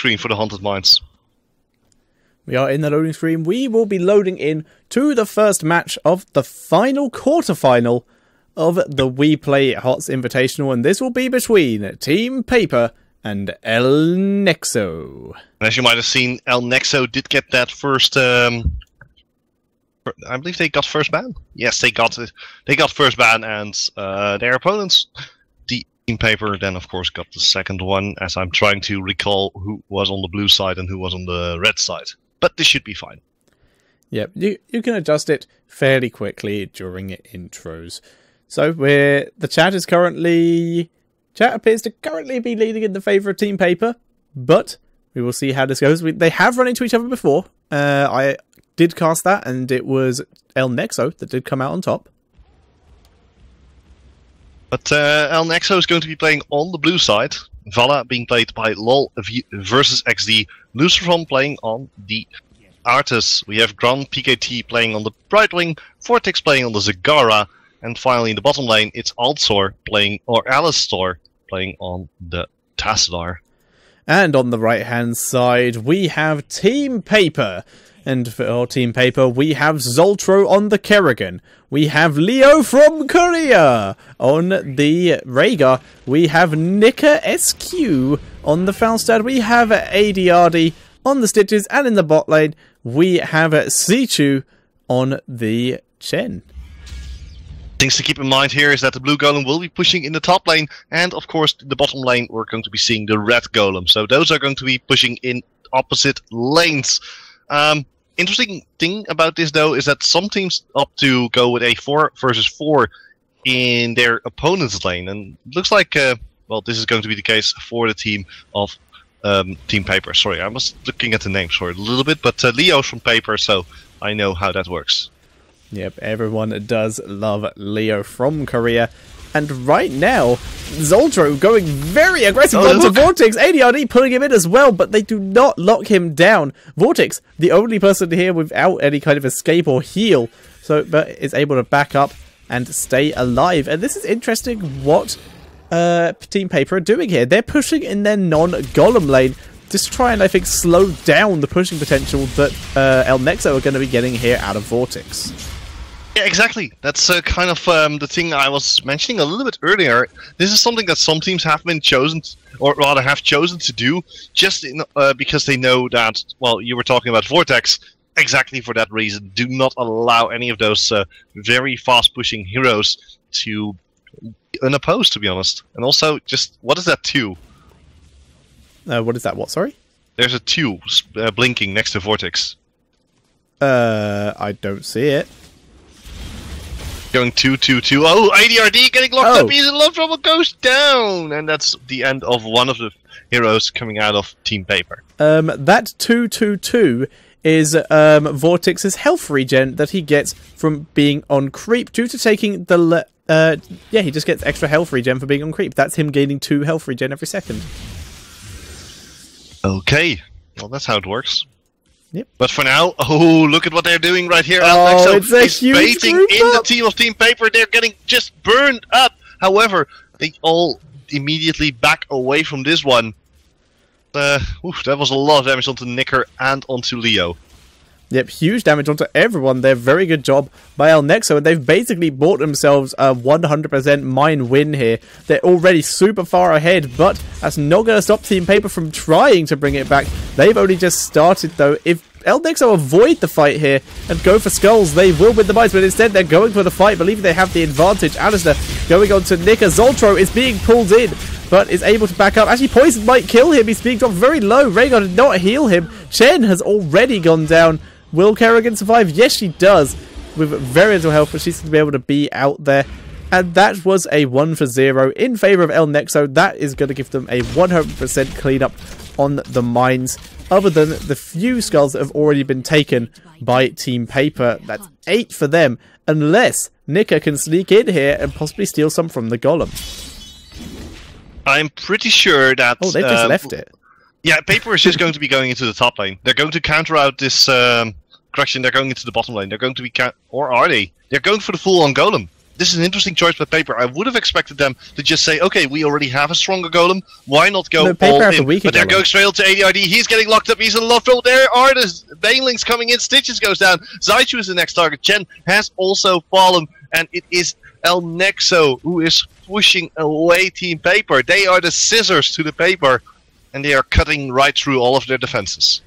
screen for the Haunted Mines. We are in the loading screen. We will be loading in to the first match of the final quarterfinal of the Weplay HOTS Invitational, and this will be between Team Paper and El Nexo. As you might have seen, El Nexo did get that first. I believe they got first ban. Yes, they got it. They got first ban, and their opponents, the Team Paper, then of course got the second one. As I'm trying to recall who was on the blue side and who was on the red side, but this should be fine. Yep, you can adjust it fairly quickly during intros. So the chat is currently. Chat appears to currently be leading in the favour of Team Paper, but we will see how this goes. They have run into each other before. I did cast that, and it was El Nexo that did come out on top. But El Nexo is going to be playing on the blue side. Vala being played by LOL versus XD. Luciferon playing on the Artis. We have Grand PKT playing on the Brightwing. Vortex playing on the Zagara. And finally, in the bottom lane, it's Altsor playing, or Alistor playing on the Tassadar. And on the right-hand side, we have Team Paper. And for Team Paper, we have Zoltro on the Kerrigan. We have Leo from Korea on the Rhaegar. We have Nika SQ on the Falstad. We have ADRD on the Stitches. And in the bot lane, we have Sichu on the Chen. Things to keep in mind here is that the blue golem will be pushing in the top lane, and of course the bottom lane we're going to be seeing the red golem. So those are going to be pushing in opposite lanes. Interesting thing about this though is that some teams opt to go with a 4 versus 4 in their opponent's lane, and it looks like well, this is going to be the case for the team of Team Paper. Sorry, I was looking at the name for it a little bit, but Leo's from Paper, so I know how that works. Yep, everyone does love Leo from Korea. And right now, Zoltro going very aggressive onto Vortex. ADRD pulling him in as well, but they do not lock him down. Vortex, the only person here without any kind of escape or heal, but is able to back up and stay alive. And this is interesting what Team Paper are doing here. They're pushing in their non-golem lane, just to try and, I think, slow down the pushing potential that El Nexo are going to be getting here out of Vortex. Yeah, exactly. That's kind of the thing I was mentioning a little bit earlier. This is something that some teams have been chosen, or rather have chosen to do, just because they know that, well, you were talking about Vortex, exactly for that reason. Do not allow any of those very fast-pushing heroes to be unopposed, to be honest. And also, just, what is that 2? What is that? What, sorry? There's a 2 blinking next to Vortex. I don't see it. Going 2-2-2. Oh, ADRD getting locked up. He's in love trouble. Goes down, and that's the end of one of the heroes coming out of Team Paper. That 2-2-2 is Vortex's health regen that he gets from being on creep due to taking the. Yeah, he just gets extra health regen for being on creep. That's him gaining 2 health regen every second. Okay, well that's how it works. Yep. But for now, oh, look at what they're doing right here. Oh, it's a huge baiting in the team of Team Paper. They're getting just burned up. However, they all immediately back away from this one. That was a lot of damage onto Nicker and onto Leo. Yep, huge damage onto everyone there. Very good job by El Nexo, and they've basically bought themselves a 100% mine win here. They're already super far ahead, but that's not going to stop Team Paper from trying to bring it back. They've only just started, though. If El Nexo avoid the fight here and go for skulls, they will win the mines, but instead they're going for the fight, believing they have the advantage. Alistair going on to Nicker. Zoltro is being pulled in, but is able to back up. Actually, poison might kill him. He's being dropped very low. Rhaegar did not heal him. Chen has already gone down. Will Kerrigan survive? Yes, she does, with very little health, but she's going to be able to be out there. And that was a 1-for-0 in favour of El Nexo. That is going to give them a 100% cleanup on the mines, other than the few skulls that have already been taken by Team Paper. That's 8 for them, unless Nika can sneak in here and possibly steal some from the Golem. I'm pretty sure that... Oh, they just left it. Yeah, Paper is just going to be going into the top lane. They're going to counter out this correction. They're going into the bottom lane. They're going to be... Or are they? They're going for the full-on Golem. this is an interesting choice by Paper. I would have expected them to just say, okay, we already have a stronger golem. Why not go all in? But they're going straight to ADRD. He's getting locked up. He's in love field. There are the Banelings coming in. Stitches goes down. Zaichu is the next target. Chen has also fallen. And it is El Nexo who is pushing away Team Paper. They are the scissors to the Paper. And they are cutting right through all of their defenses.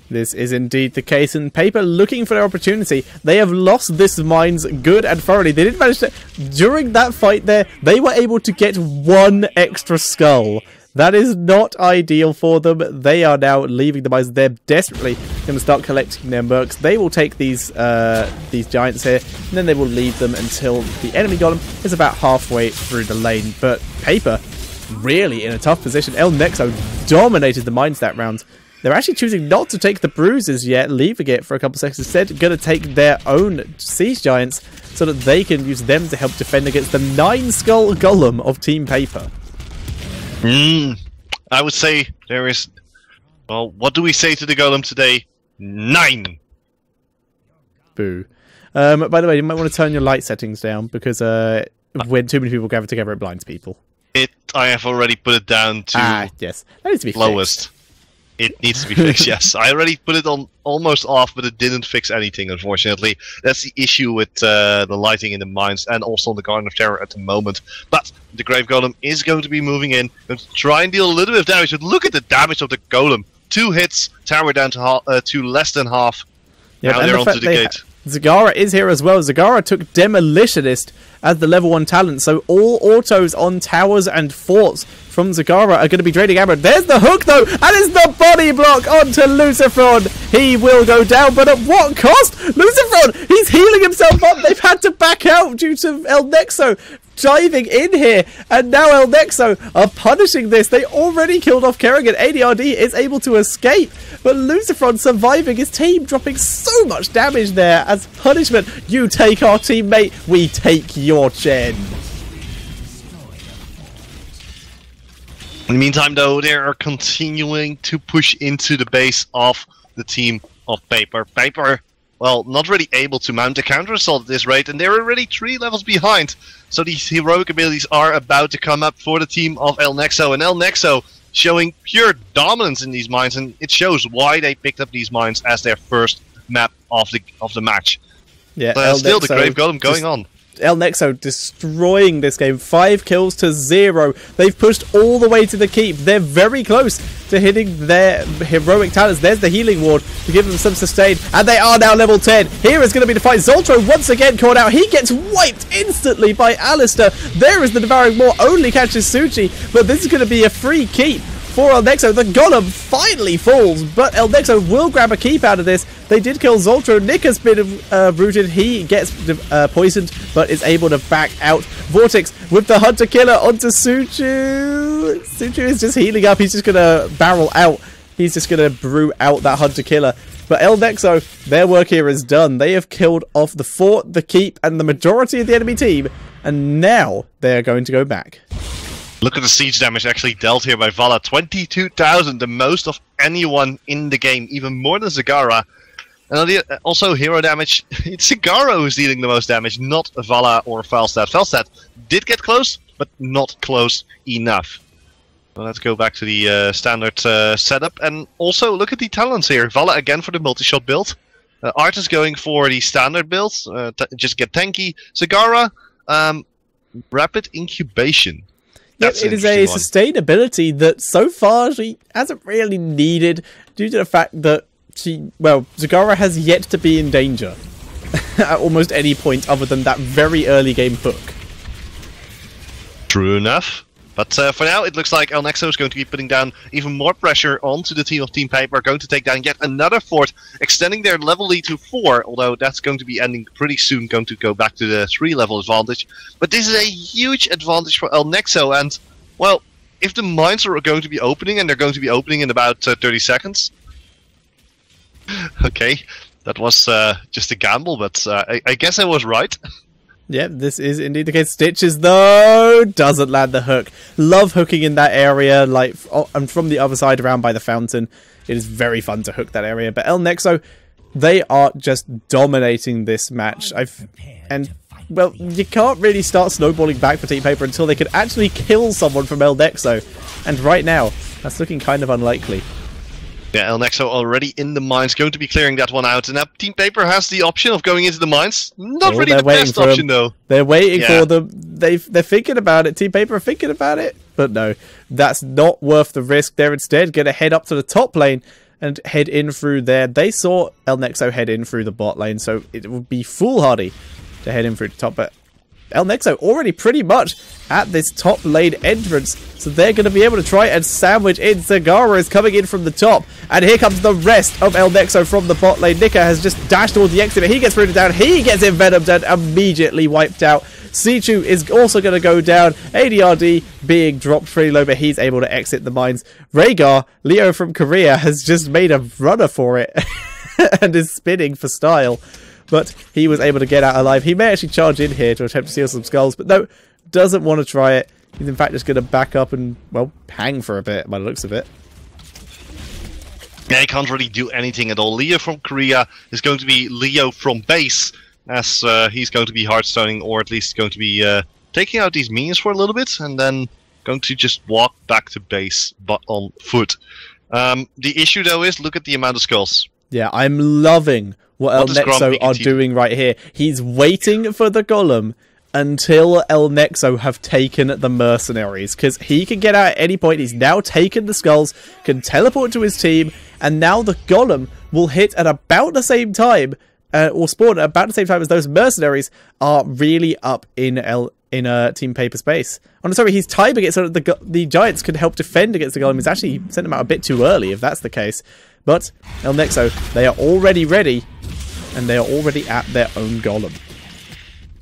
This is indeed the case, and Paper looking for their opportunity. They have lost this mines good and thoroughly. They didn't manage to... During that fight there, they were able to get one extra skull. That is not ideal for them. They are now leaving the mines. They're desperately going to start collecting their mercs. They will take these giants here, and then they will leave them until the enemy golem is about halfway through the lane. But Paper really in a tough position. El Nexo dominated the mines that round. They're actually choosing not to take the bruises yet, leaving it for a couple seconds. Instead, going to take their own siege giants so that they can use them to help defend against the 9-skull golem of Team Paper. I would say there is... Well, what do we say to the golem today? 9! Boo. By the way, you might want to turn your light settings down, because when too many people gather together, it blinds people. I have already put it down to yes. That needs to be lowest. Fixed. It needs to be fixed, yes. I already put it on almost off, but it didn't fix anything, unfortunately. That's the issue with the lighting in the mines and also on the Garden of Terror at the moment. But the Grave Golem is going to be moving in, going to try and deal a little bit of damage. But look at the damage of the Golem. 2 hits, tower down to less than half. Yeah, now they're onto the gate. Zagara is here as well. Zagara took Demolitionist as the level 1 talent, so all autos on towers and forts from Zagara are going to be draining ammo. There's the hook though, and it's the body block onto Lucifron. He will go down, but at what cost? Lucifron, he's healing himself up. They've had to back out due to El Nexo diving in here, and now El Nexo are punishing this. They already killed off Kerrigan. ADRD is able to escape, but Lucifron surviving his team, dropping so much damage there as punishment. You take our teammate, we take your Chen. In the meantime, though, they are continuing to push into the base of the team of Paper. Paper, well, not really able to mount a counter-assault at this rate, and they're already 3 levels behind. So these heroic abilities are about to come up for the team of El Nexo, and El Nexo showing pure dominance in these mines, and it shows why they picked up these mines as their first map of the match. Yeah, still the Grave Golem going on. El Nexo destroying this game. 5 kills to 0. They've pushed all the way to the keep. They're very close to hitting their heroic talents. There's the healing ward to give them some sustain. And they are now level 10. Here is going to be the fight. Zoltro once again caught out. He gets wiped instantly by Alistair. There is the Devouring Maw. Only catches Suchi. But this is going to be a free keep for El Nexo. The Golem finally falls, but El Nexo will grab a keep out of this. They did kill Zoltro. Nick has been rooted. He gets poisoned, but is able to back out. Vortex with the Hunter Killer onto Suchu. Suchu is just healing up. He's just going to barrel out. He's just going to brew out that Hunter Killer. But El Nexo, their work here is done. They have killed off the fort, the keep, and the majority of the enemy team. And now they are going to go back. Look at the siege damage actually dealt here by Vala. 22,000, the most of anyone in the game, even more than Zagara. And also hero damage, it's Zagara who's dealing the most damage, not Vala or Falstad. Falstad did get close, but not close enough. Well, let's go back to the standard setup. And also, look at the talents here. Vala again for the multi-shot build. Art is going for the standard build, just get tanky. Zagara, rapid incubation. Yep, it is a sustainability that so far she hasn't really needed due to the fact that Zagara has yet to be in danger at almost any point other than that very early game hook. True enough. But for now, it looks like El Nexo is going to be putting down even more pressure onto the team of Team Paper, going to take down yet another fort, extending their level lead to 4, although that's going to be ending pretty soon, going to go back to the 3-level advantage. But this is a huge advantage for El Nexo, and, well, if the mines are going to be opening, and they're going to be opening in about 30 seconds... Okay, that was just a gamble, but I guess I was right. Yep, this is indeed the case. Stitches, though, doesn't land the hook. Love hooking in that area, and from the other side around by the fountain. It is very fun to hook that area. But El Nexo, they are just dominating this match. And well, you can't really start snowballing back for Team Paper until they can actually kill someone from El Nexo. And right now, that's looking kind of unlikely. Yeah, El Nexo already in the mines, going to be clearing that one out. And now Team Paper has the option of going into the mines. Not really the best option, though. They're waiting for them. They're thinking about it. Team Paper are thinking about it. But no, that's not worth the risk. They're instead going to head up to the top lane and head in through there. They saw El Nexo head in through the bot lane, so it would be foolhardy to head in through the top. But El Nexo already pretty much at this top lane entrance, so they're going to be able to try and sandwich in. Sagara is coming in from the top, and here comes the rest of El Nexo from the bot lane. Nika has just dashed towards the exit, but he gets rooted down. He gets envenomed and immediately wiped out. Sichu is also going to go down. ADRD being dropped pretty low, but he's able to exit the mines. Rhaegar, Leo from Korea, has just made a runner for it and is spinning for style. But he was able to get out alive. He may actually charge in here to attempt to steal some skulls, but no, doesn't want to try it. He's in fact just going to back up and, well, hang for a bit by the looks of it. Yeah, he can't really do anything at all. Leo from Korea is going to be Leo from base, as he's going to be hardstoning, or at least going to be taking out these minions for a little bit, and then going to just walk back to base, but on foot. The issue, though, is look at the amount of skulls. Yeah, I'm loving what El Nexo are doing right here. He's waiting for the golem until El Nexo have taken the mercenaries, because he can get out at any point. He's now taken the skulls, can teleport to his team, and now the golem will hit at about the same time, or spawn at about the same time as those mercenaries are really up in Team Paper space. I'm sorry, he's timing it so that the giants can help defend against the golem. He's actually sent them out a bit too early, if that's the case. But El Nexo, they are already ready, and they are already at their own golem.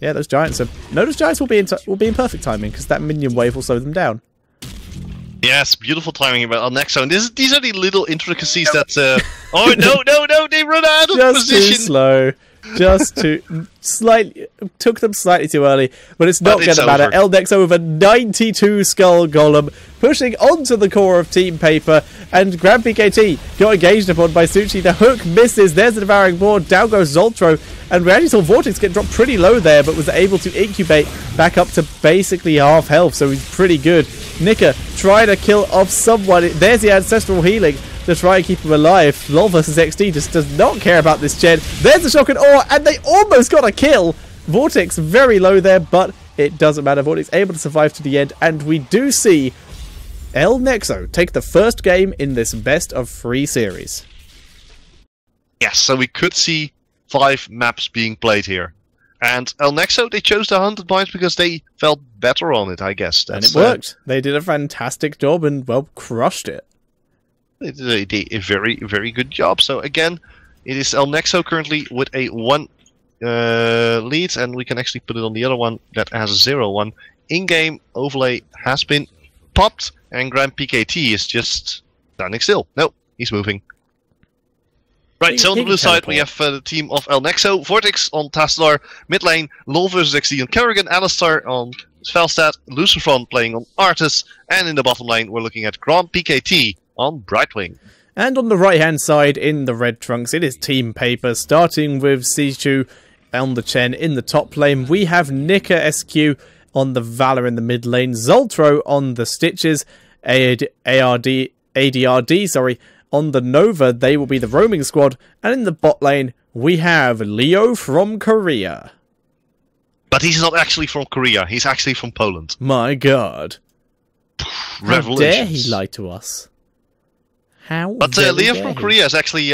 Yeah, those giants are... No, those giants will be in perfect timing, because that minion wave will slow them down. Yes, beautiful timing about El Nexo. And these are the little intricacies that... oh, no, they run out of just position. Too slow. Just too... Took them slightly too early, but it's not going to matter. El Nexo with a 92 skull golem, pushing onto the core of Team Paper, and Grand PKT got engaged upon by Suchi. The hook misses. There's the devouring board. Down goes Zoltro, and we actually saw Vortex get dropped pretty low there, but was able to incubate back up to basically half health, so he's pretty good. Nika trying to kill off someone. There's the ancestral healing to try and keep him alive. LOL versus XD just does not care about this gen. There's the shock and awe, and they almost got a kill. Vortex very low there, but it doesn't matter. Vortex able to survive to the end, and we do see El Nexo take the first game in this best of 3 series. Yes, so we could see 5 maps being played here. And El Nexo, they chose the 100 points because they felt better on it, I guess. And it worked. They did a fantastic job and, well, crushed it. They did a very, very good job. So again, it is El Nexo currently with a 1 lead, and we can actually put it on the other one that has a 0-1. In-game overlay has been popped, and Grand PKT is just standing still. No, he's moving. Right, so on the blue side we have the team of El Nexo, Vortex on Tassadar, mid lane, LOL versus XD on Kerrigan, Alistar on Svelstad, Lucifer playing on Artis, and in the bottom lane we're looking at Grand PKT on Brightwing. And on the right-hand side, in the red trunks, it is Team Paper, starting with Sichu on the Chen in the top lane. We have Nika SQ on the Valor in the mid lane, Zoltro on the Stitches, ADRD, on the Nova. They will be the roaming squad. And in the bot lane, we have Leo from Korea. But he's not actually from Korea, he's actually from Poland. My god. How dare he lie to us? But Leo from Korea is actually,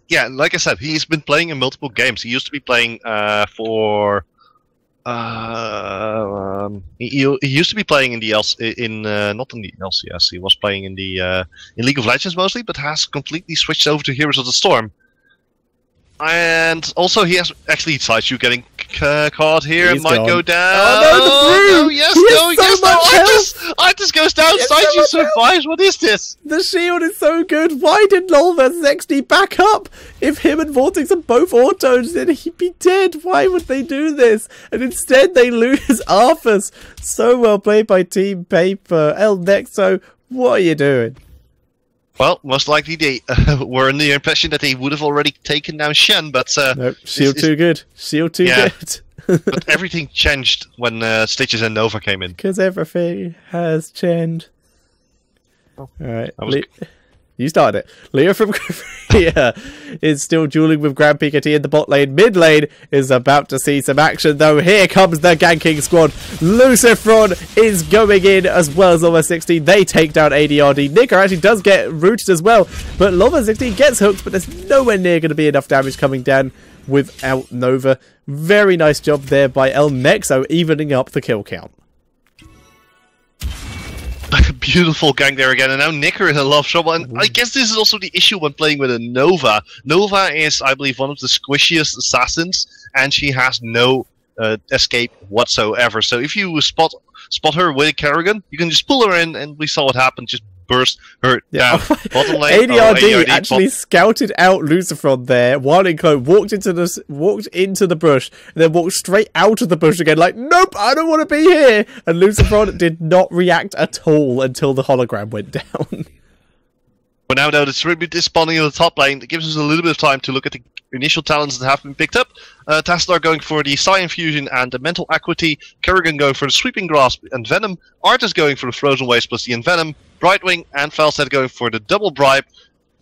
yeah, like I said, he's been playing in multiple games. He used to be playing for, he used to be playing in the not in the LCS. He was playing in the in League of Legends mostly, but has completely switched over to Heroes of the Storm. And also, he has actually Sideshoe getting caught here and might go down. Oh no, the Brew! Yes, Artis goes down, Sideshoe survives. What is this? The shield is so good. Why did LOL versus XD back up? If him and Vortex are both autos, then he'd be dead. Why would they do this? And instead, they lose Arthas. So well played by Team Paper. El Nexo, what are you doing? Well, most likely they were in the impression that they would have already taken down Shen, but... nope, shield too good. Shield too good. But everything changed when Stitches and Nova came in. Because everything has changed. Oh, Alright, you started it. Leo from Korea is still dueling with Grand Pikachu in the bot lane. Mid lane is about to see some action, though. Here comes the ganking squad. Lucifron is going in as well as Lava 16. They take down ADRD. Nicker actually does get rooted as well, but Lava 16 gets hooked, but there's nowhere near going to be enough damage coming down without Nova. Very nice job there by El Nexo, evening up the kill count. Beautiful gank there again, and now Nicker in a lot of trouble. And I guess this is also the issue when playing with a Nova. Nova is, I believe, one of the squishiest assassins, and she has no escape whatsoever. So if you spot her with a Kerrigan, you can just pull her in, and we saw what happened. Just burst her down. Bottom lane. ADRD actually scouted out Lucifron there. While in clone, walked into the bush, and then walked straight out of the bush again. Like, nope, I don't want to be here. And Lucifron did not react at all until the hologram went down. But now, though, the tribute is spawning in the top lane. It gives us a little bit of time to look at the initial talents that have been picked up. Tassadar going for the Scion Fusion and the Mental Acuity. Kerrigan going for the Sweeping Grasp and Venom. Arthas going for the Frozen Waste plus the Envenom. Brightwing and Falstad going for the Double Bribe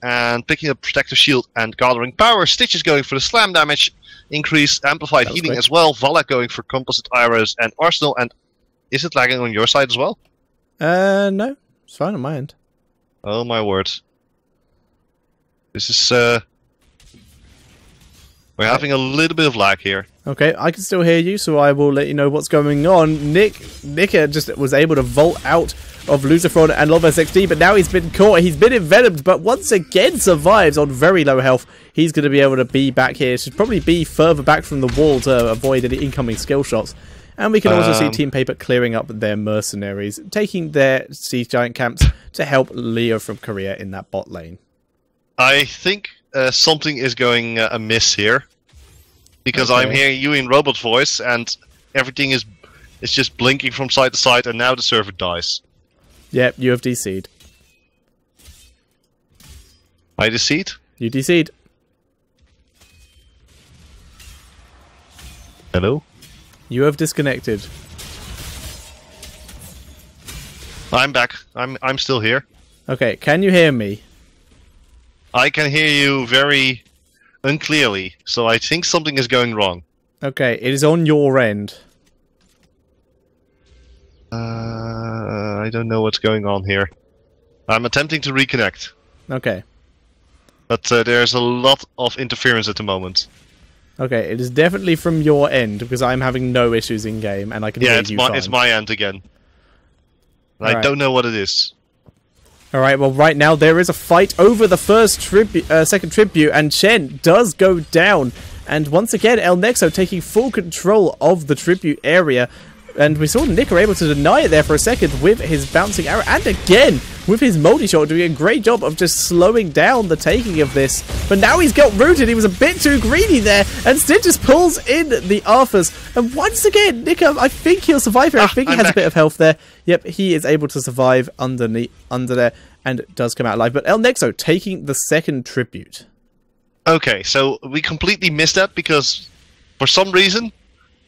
and picking up Protective Shield and Gathering Power. Stitch is going for the Slam Damage increase, Amplified Healing as well. Valak going for Composite Arrows and Arsenal. And is it lagging on your side as well? No. It's fine on my end. Oh my word. This is... We're having a little bit of lag here. Okay, I can still hear you, so I will let you know what's going on. Nicker just was able to vault out of Lucifron and Lava 16, but now he's been caught. He's been envenomed, but once again survives on very low health. He's going to be able to be back here. Should probably be further back from the wall to avoid any incoming skill shots. And we can also see Team Paper clearing up their mercenaries, taking their Siege Giant camps to help Leo from Korea in that bot lane. I think something is going amiss here, because Okay. I'm hearing you in robot voice, and everything is just blinking from side to side, and now the server dies. Yep, you have DC'd. I decede? You DC'd. Hello? You have disconnected. I'm back. I'm still here. Okay, can you hear me? I can hear you very unclearly, so I think something is going wrong. Okay, it is on your end. I don't know what's going on here. I'm attempting to reconnect, Okay. but there's a lot of interference at the moment. Okay, it is definitely from your end, because I'm having no issues in-game, and I can hear you fine. It's my end again. And I Alright. don't know what it is. Alright, well right now there is a fight over the second tribute, and Chen does go down. And once again, El Nexo taking full control of the tribute area. And we saw Nicker able to deny it there for a second with his bouncing arrow. And again, with his multi-shot, doing a great job of just slowing down the taking of this. But now he's got rooted. He was a bit too greedy there. And Stitch just pulls in the Arthas. And once again, Nicker, I think he'll survive here. I think he has a bit of health there. Yep, he is able to survive under there and does come out alive. But El Nexo taking the second tribute. Okay, so we completely missed that because for some reason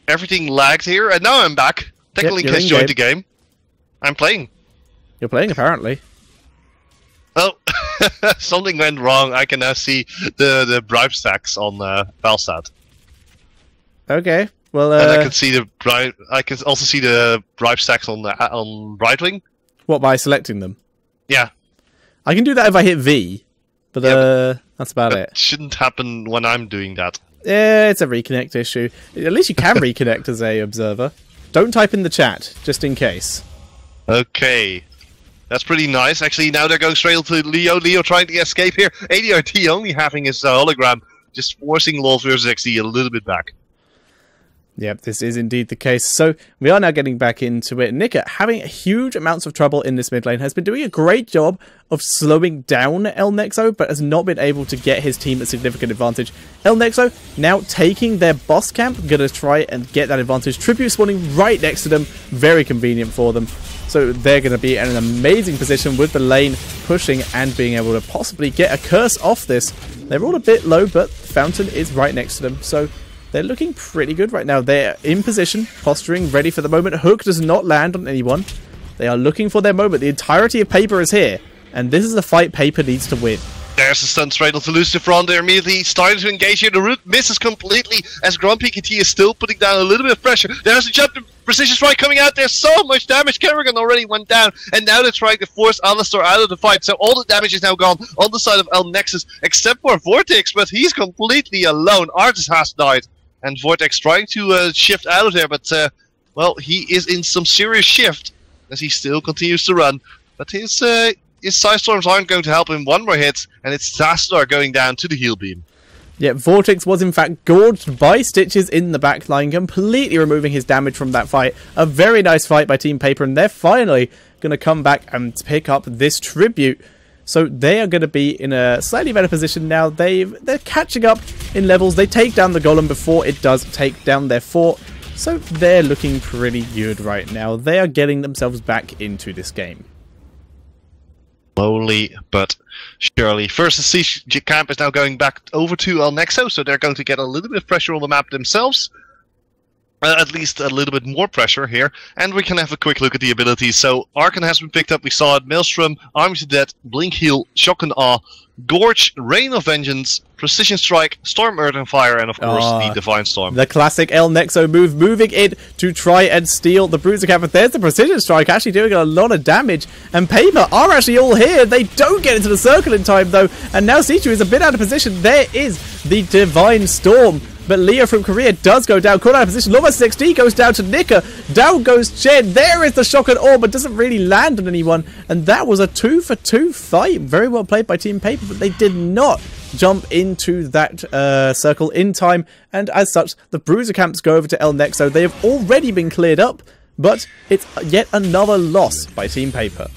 everything lagged here, and now I'm back. Technically, Yep, Kiss joined the game. I'm playing. You're playing, apparently. Oh, something went wrong. I can now see the bribe stacks on Valstad. Okay, well, And I can see the bribe. I can also see the bribe stacks on Brightwing. what, by selecting them? Yeah, I can do that if I hit V, but that's about that it. shouldn't happen when I'm doing that. Yeah, it's a reconnect issue. At least you can reconnect as a observer. Don't type in the chat, just in case. Okay. That's pretty nice. Actually, now they're going straight to Leo. Leo trying to escape here. ADRT only having his hologram, just forcing Lol versus XD a little bit back. Yep, this is indeed the case. So, we are now getting back into it. Nicker, having huge amounts of trouble in this mid lane, has been doing a great job of slowing down El Nexo, but has not been able to get his team a significant advantage. El Nexo now taking their boss camp, gonna try and get that advantage. Tribute spawning right next to them, very convenient for them. So they're going to be in an amazing position with the lane pushing and being able to possibly get a curse off this. They're all a bit low, but Fountain is right next to them, so they're looking pretty good right now. They're in position, posturing, ready for the moment. Hook does not land on anyone. They are looking for their moment. The entirety of Paper is here, and this is the fight Paper needs to win. There's a stun straight onto Lucifer. They're immediately starting to engage here. The root misses completely as Grumpy KT is still putting down a little bit of pressure. There's a jump to Precision Strike coming out. There's so much damage. Kerrigan already went down, and now they're trying to force Alistar out of the fight. So all the damage is now gone on the side of El Nexus, except for Vortex, but he's completely alone. Artis has died, and Vortex trying to shift out of there, but well, he is in some serious shift as he still continues to run. But his Side Storms aren't going to help him. One more hit, and it's Tassadar going down to the heal beam. Yeah, Vortex was in fact gorged by Stitches in the back line, completely removing his damage from that fight. A very nice fight by Team Paper, and they're finally going to come back and pick up this tribute. So they are going to be in a slightly better position now. They're catching up in levels. They take down the Golem before it does take down their fort. So they're looking pretty good right now. They are getting themselves back into this game. Slowly but surely. First, the siege camp is now going back over to El Nexo, so they're going to get a little bit of pressure on the map themselves. At least a little bit more pressure here. And we can have a quick look at the abilities. So, Arkan has been picked up. We saw it. Maelstrom, Army to Death, Blink Heal, Shock and Awe, Gorge, Rain of Vengeance, Precision Strike, Storm, Earth and Fire, and of course the Divine Storm. The classic El Nexo move, moving in to try and steal the Bruiser Cap. But there's the Precision Strike, actually doing a lot of damage. And Paper are actually all here. They don't get into the circle in time, though. And now Sichu is a bit out of position. There is the Divine Storm. But Leo from Korea does go down. Caught out of position. Law vs. XD goes down to Nika. Down goes Chen. There is the Shock and Awe, but doesn't really land on anyone. And that was a 2-for-2 fight. Very well played by Team Paper, but they did not jump into that circle in time. And as such, the Bruiser camps go over to El Nexo. They have already been cleared up, but it's yet another loss by Team Paper.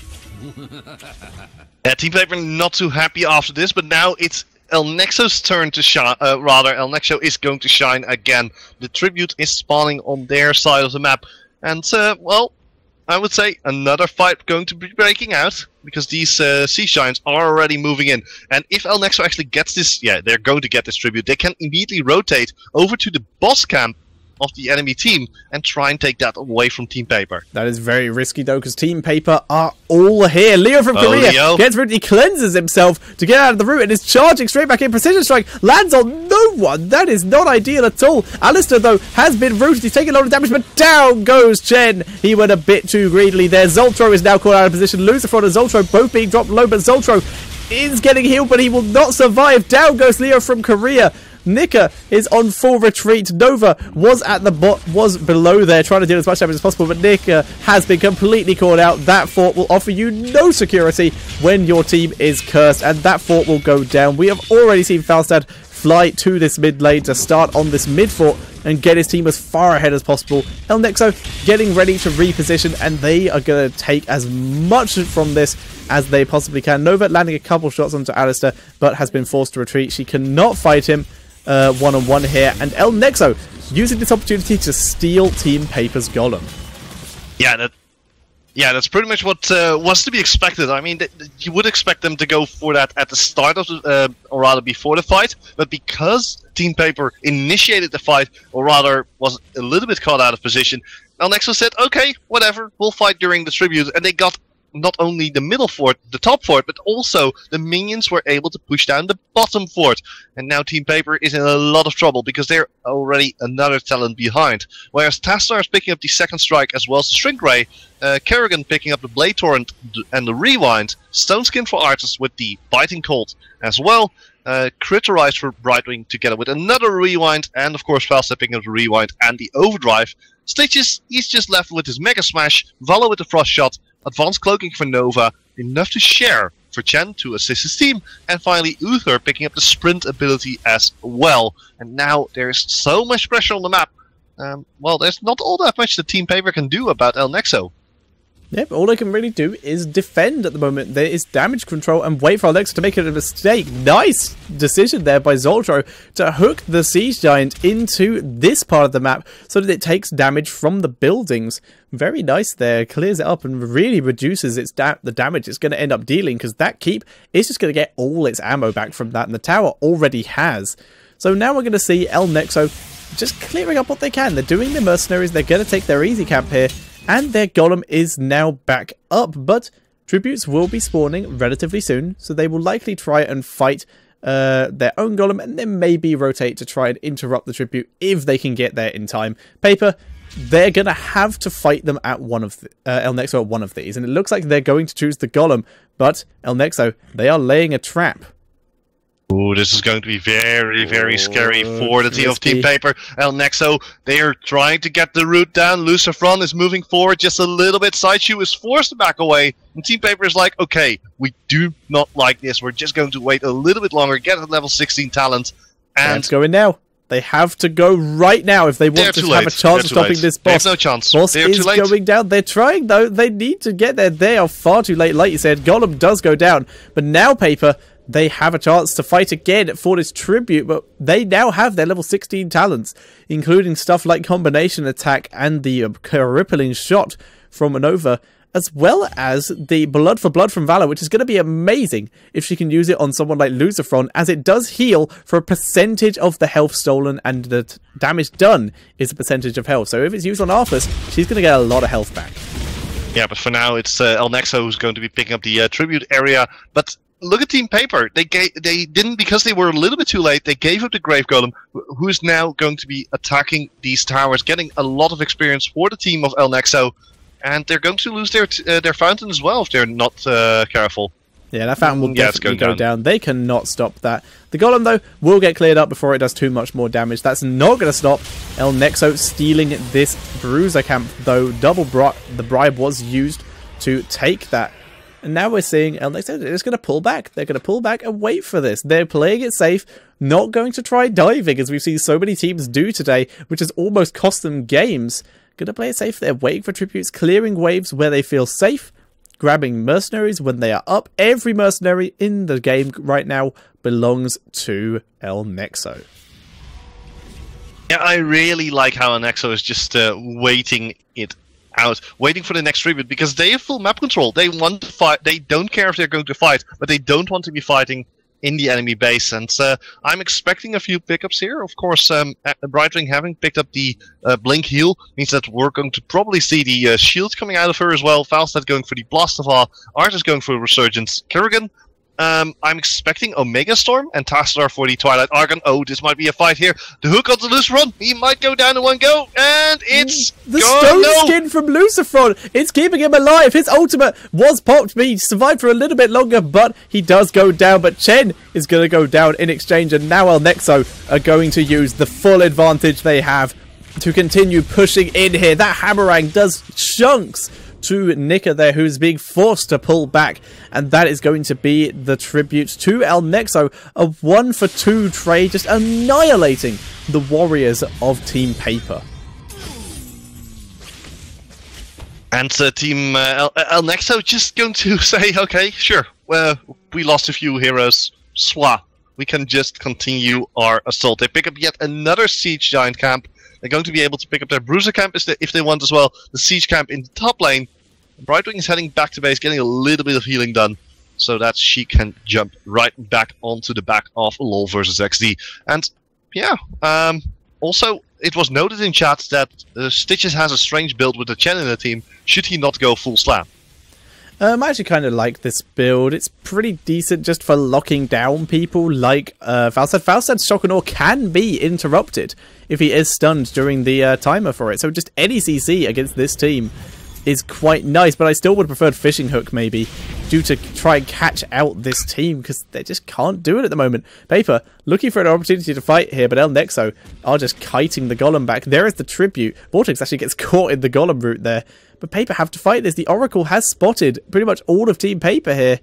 Yeah, Team Paper not too happy after this, but now it's El Nexo's turn to shine. Rather, El Nexo is going to shine again. The tribute is spawning on their side of the map. And, well, I would say another fight going to be breaking out, because these Sea Giants are already moving in. And if El Nexo actually gets this, yeah, they're going to get this tribute, they can immediately rotate over to the boss camp of the enemy team and try and take that away from Team Paper. That is very risky though, because Team Paper are all here. Leo from Korea gets root, he cleanses himself to get out of the route and is charging straight back in. Precision Strike lands on no one. That is not ideal at all. Alistair though has been rooted, he's taking a lot of damage, but down goes Chen. He went a bit too greedily there. Zoltro is now caught out of position. Lucifer and Zoltro both being dropped low, but Zoltro is getting healed, but he will not survive. Down goes Leo from Korea. Nika is on full retreat. Nova was at the was below there trying to deal as much damage as possible, but Nika has been completely caught out. That fort will offer you no security when your team is cursed, and that fort will go down. We have already seen Falstad fly to this mid lane to start on this mid fort and get his team as far ahead as possible. El Nexo getting ready to reposition, and they are going to take as much from this as they possibly can. Nova landing a couple shots onto Alistair, but has been forced to retreat. She cannot fight him one-on-one here, and El Nexo using this opportunity to steal Team Paper's Golem. Yeah, that's pretty much what was to be expected. I mean, you would expect them to go for that at the start of the, or rather before the fight, but because Team Paper initiated the fight, or rather was a little bit caught out of position, El Nexo said, okay, whatever, we'll fight during the tribute, and they got not only the middle fort, the top fort, but also the minions were able to push down the bottom fort. And now Team Paper is in a lot of trouble because they're already another talent behind. Whereas Tastar is picking up the second strike as well as the Shrink Ray, Kerrigan picking up the Blade Torrent and the Rewind, Stone Skin for Artis with the Biting Cold as well, Critterize for Brightwing together with another Rewind, and of course Falstad picking up the Rewind and the Overdrive. Stitches, he's just left with his Mega Smash, Valo with the Frost Shot, Advanced Cloaking for Nova, enough to share for Chen to assist his team, and finally Uther picking up the Sprint ability as well. And now there's so much pressure on the map. Well, there's not all that much that Team Paper can do about El Nexo. Yep, all they can really do is defend at the moment. There is damage control and wait for El Nexo to make it a mistake. Nice decision there by Zoltro to hook the Siege Giant into this part of the map so that it takes damage from the buildings. Very nice there. Clears it up and really reduces the damage it's going to end up dealing, because that keep is just going to get all its ammo back from that, and the tower already has. So now we're going to see El Nexo just clearing up what they can. They're doing their mercenaries, they're going to take their easy camp here, and their golem is now back up, but tributes will be spawning relatively soon, so they will likely try and fight their own golem, and then maybe rotate to try and interrupt the tribute if they can get there in time. Paper, they're going to have to fight them at one of El Nexo at one of these, and it looks like they're going to choose the golem, but El Nexo, they are laying a trap. Ooh, this is going to be very, very scary for the team of Team Paper. El Nexo, they are trying to get the route down. Lucifron is moving forward just a little bit. Sideshoe is forced to back away. And Team Paper is like, okay, we do not like this. We're just going to wait a little bit longer, get at level 16 talent. And let's go in now. They have to go right now if they want to have a chance of stopping this boss. There's no chance. Boss is going down. They're trying, though. They need to get there. They are far too late. Like you said, Golem does go down. But now, Paper, they have a chance to fight again for this tribute, but they now have their level 16 talents, including stuff like Combination Attack and the Crippling Shot from Nova, as well as the Blood for Blood from Valor, which is going to be amazing if she can use it on someone like Lucifron, as it does heal for a percentage of the health stolen, and the damage done is a percentage of health. So if it's used on Arthas, she's going to get a lot of health back. Yeah, but for now, it's El Nexo who's going to be picking up the tribute area, but look at Team Paper. They didn't, because they were a little bit too late. They gave up the Grave Golem, who is now going to be attacking these towers, getting a lot of experience for the team of El Nexo, and they're going to lose their fountain as well if they're not careful. Yeah, that fountain will definitely go down. They cannot stop that. The Golem, though, will get cleared up before it does too much more damage. That's not going to stop El Nexo stealing this Bruiser camp, though. The bribe was used to take that. And now we're seeing El Nexo, they're just going to pull back. They're going to pull back and wait for this. They're playing it safe, not going to try diving, as we've seen so many teams do today, which has almost cost them games. Going to play it safe. They're waiting for tributes, clearing waves where they feel safe, grabbing mercenaries when they are up. Every mercenary in the game right now belongs to El Nexo. Yeah, I really like how El Nexo is just waiting it out, waiting for the next tribute, because they have full map control. They want to fight. They don't care if they're going to fight, but they don't want to be fighting in the enemy base. And I'm expecting a few pickups here. Of course, Brightwing having picked up the Blink Heal means that we're going to probably see the shield coming out of her as well. Falstad going for the Blast of Awe. Arthas going for Resurgence. Kerrigan, I'm expecting Omega Storm and Tassadar for the Twilight Argon. Oh, this might be a fight here. The hook on the Lucifron. He might go down in one go, and it's the stone skin from Lucifron. It's keeping him alive. His ultimate was popped. He survived for a little bit longer, but he does go down. But Chen is going to go down in exchange, and now El Nexo are going to use the full advantage they have to continue pushing in here. That Hammerang does chunks to Nika there, who's being forced to pull back, and that is going to be the tribute to El Nexo. A 1-for-2 trade, just annihilating the warriors of Team Paper. And Team El Nexo just going to say, okay, sure, we lost a few heroes, swah, we can just continue our assault. They pick up yet another Siege Giant camp. They're going to be able to pick up their Bruiser camp if they want as well. The Siege camp in the top lane. Brightwing is heading back to base, getting a little bit of healing done, so that she can jump right back onto the back of LoL versus XD. And yeah, also it was noted in chat that Stitches has a strange build with the Chen in the team. Should he not go full slam? I actually kind of like this build. It's pretty decent just for locking down people like Falstad. Falstad's Shock and Awe can be interrupted if he is stunned during the timer for it. So just any CC against this team is quite nice, but I still would have preferred Fishing Hook maybe, due to try and catch out this team, because they just can't do it at the moment. Paper looking for an opportunity to fight here, but El Nexo are just kiting the Golem back. There is the tribute. Vortex actually gets caught in the Golem route there, but Paper have to fight this. The Oracle has spotted pretty much all of Team Paper here,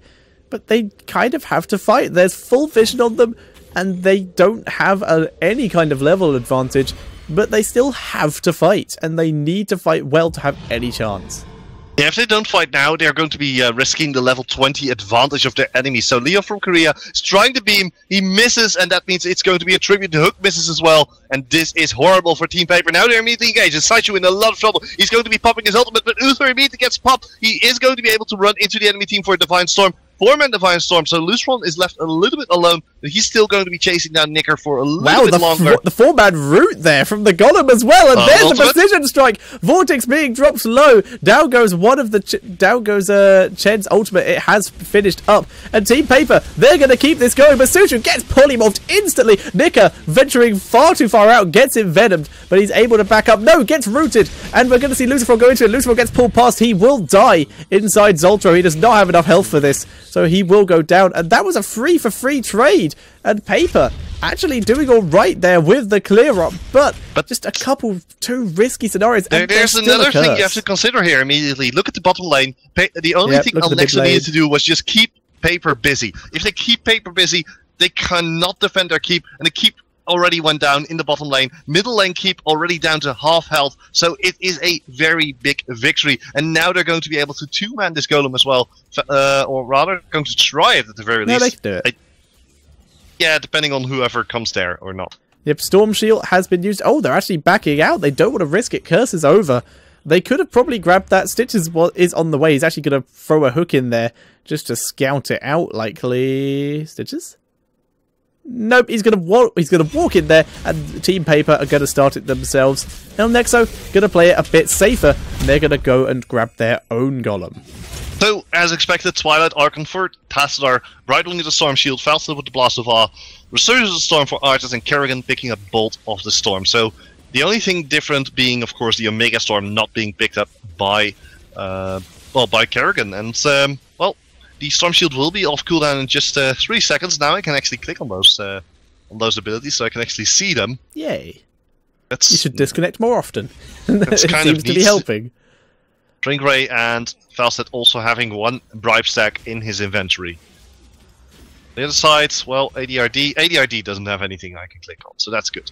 but they kind of have to fight. There's full vision on them, and they don't have any kind of level advantage, but they still have to fight, and they need to fight well to have any chance. Yeah, if they don't fight now, they're going to be risking the level 20 advantage of their enemy. So Leo from Korea is trying to beam, he misses, and that means it's going to be a tribute. The hook misses as well, and this is horrible for Team Paper. Now they're immediately engaged, and Sideshoe in a lot of trouble. He's going to be popping his ultimate, but Uther immediately gets popped. He is going to be able to run into the enemy team for a Divine Storm. 4-man Divine Storm, so Lucifron is left a little bit alone He's still going to be chasing down Nicker for a little bit longer. The 4-man root there from the Golem as well, and there's the precision strike. Vortex being dropped low. Down goes one of the Chen's ultimate. It has finished up, and Team Paper, they're going to keep this going. But Suchu gets polymorphed instantly. Nicker venturing far too far out, gets envenomed, but he's able to back up. No, gets rooted, and we're going to see Lucifer go into it. Lucifer gets pulled past. He will die inside Zoltro. He does not have enough health for this, so he will go down. And that was a free-for-free trade. And Paper actually doing all right there with the clear up, but just a couple too risky scenarios. There's another thing you have to consider here immediately. Look at the bottom lane. The only thing Nexo needed to do was just keep Paper busy. If they keep Paper busy, they cannot defend their keep, and the keep already went down in the bottom lane. Middle lane keep already down to half health, so it is a very big victory. And now they're going to be able to two-man this golem as well, or rather, going to try it at the very least. No, they can do it. Yeah, depending on whoever comes there or not. Yep, Storm Shield has been used. Oh, they're actually backing out. They don't want to risk it. Curse is over. They could have probably grabbed that. Stitches is on the way. He's actually going to throw a hook in there just to scout it out, likely. Stitches? Nope, he's gonna walk in there, and Team Paper are gonna start it themselves. Now Nexo gonna play it a bit safer, and they're gonna go and grab their own golem. So, as expected, Twilight, Arkenford, Tassadar, Brightwing with the Storm Shield, Falstaff with the Blast of Awe, Resurgence of the Storm for Artis, and Kerrigan picking up Bolt of the Storm. So, the only thing different being, of course, the Omega Storm not being picked up by Kerrigan. And, well, the Storm Shield will be off cooldown in just 3 seconds. Now I can actually click on those abilities, so I can actually see them. Yay! You should disconnect more often. It seems to be helping. Drinkray and Falstad also having one bribe stack in his inventory. The other side, well, ADRD. ADRD doesn't have anything I can click on, so that's good.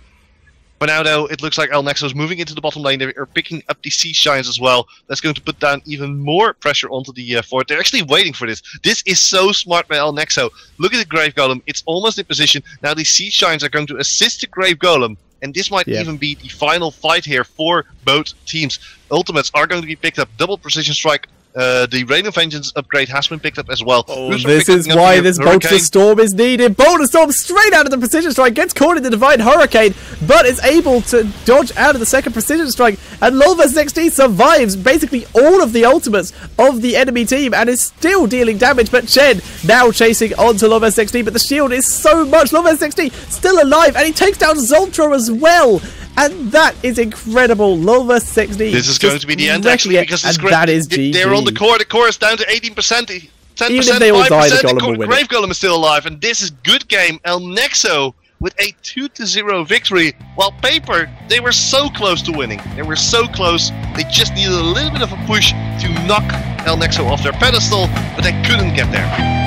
For now, though, it looks like El Nexo is moving into the bottom lane. They are picking up the Siege Giants as well. That's going to put down even more pressure onto the fort. They're actually waiting for this. This is so smart by El Nexo. Look at the Grave Golem. It's almost in position. Now the Siege Giants are going to assist the Grave Golem. And this might even be the final fight here for both teams. Ultimates are going to be picked up. Double Precision Strike. The Rain of Vengeance upgrade has been picked up as well. Oh, this is why this Bolt of Storm is needed. Bolt of Storm straight out of the Precision Strike. Gets caught in the Divine Hurricane, but is able to dodge out of the second Precision Strike. And Lulvas XD survives basically all of the ultimates of the enemy team and is still dealing damage. But Chen now chasing onto Lulvas XD, but the shield is so much. Lulvas XD still alive, and he takes down Zoltro as well. And that is incredible. Lulvas 60. This is going to be the end, actually, because that is GG. They're on the core. The core is down to 18%, 10%, Even if they all 5%. Die, the Golem will win. Grave Golem is still alive, and this is good game. El Nexo with a 2-0 victory. While Paper, they were so close to winning. They were so close. They just needed a little bit of a push to knock El Nexo off their pedestal, but they couldn't get there.